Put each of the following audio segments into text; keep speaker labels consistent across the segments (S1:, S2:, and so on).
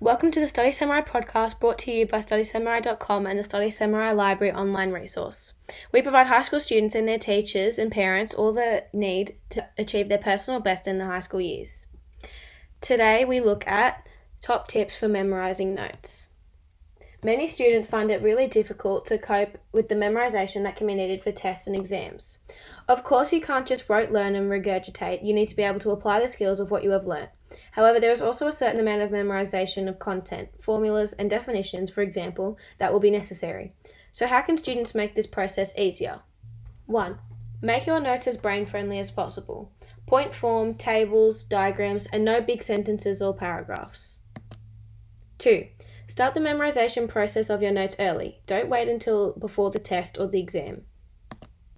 S1: Welcome to the Study Samurai podcast brought to you by StudySamurai.com and the Study Samurai Library online resource. We provide high school students and their teachers and parents all they need to achieve their personal best in the high school years. Today we look at top tips for memorizing notes. Many students find it really difficult to cope with the memorization that can be needed for tests and exams. Of course, you can't just rote learn and regurgitate. You need to be able to apply the skills of what you have learnt. However, there is also a certain amount of memorization of content, formulas, and definitions, for example, that will be necessary. So how can students make this process easier? 1. Make your notes as brain-friendly as possible. Point form, tables, diagrams, and no big sentences or paragraphs. 2. Start the memorization process of your notes early. Don't wait until before the test or the exam.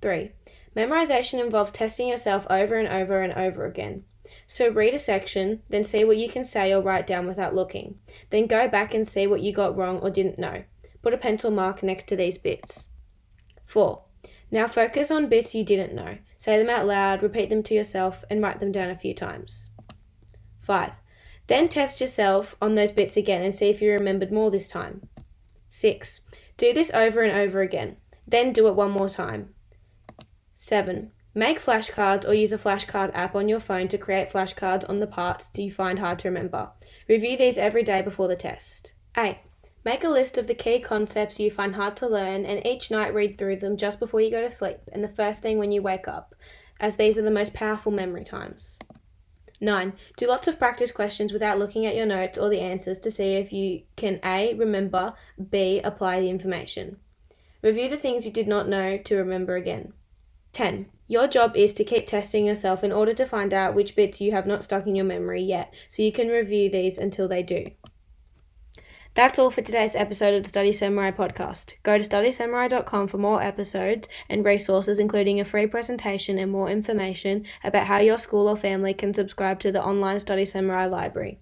S1: 3. Memorization involves testing yourself over and over and over again. So read a section, then see what you can say or write down without looking. Then go back and see what you got wrong or didn't know. Put a pencil mark next to these bits. 4. Now focus on bits you didn't know. Say them out loud, repeat them to yourself, and write them down a few times. 5. Then test yourself on those bits again and see if you remembered more this time. 6. Do this over and over again. Then do it one more time. 7. Make flashcards or use a flashcard app on your phone to create flashcards on the parts you find hard to remember. Review these every day before the test. 8. Make a list of the key concepts you find hard to learn and each night read through them just before you go to sleep and the first thing when you wake up, as these are the most powerful memory times. 9. Do lots of practice questions without looking at your notes or the answers to see if you can A. Remember, B. Apply the information. Review the things you did not know to remember again. 10. Your job is to keep testing yourself in order to find out which bits you have not stuck in your memory yet, so you can review these until they do. That's all for today's episode of the Study Samurai podcast. Go to StudySamurai.com for more episodes and resources, including a free presentation and more information about how your school or family can subscribe to the online Study Samurai library.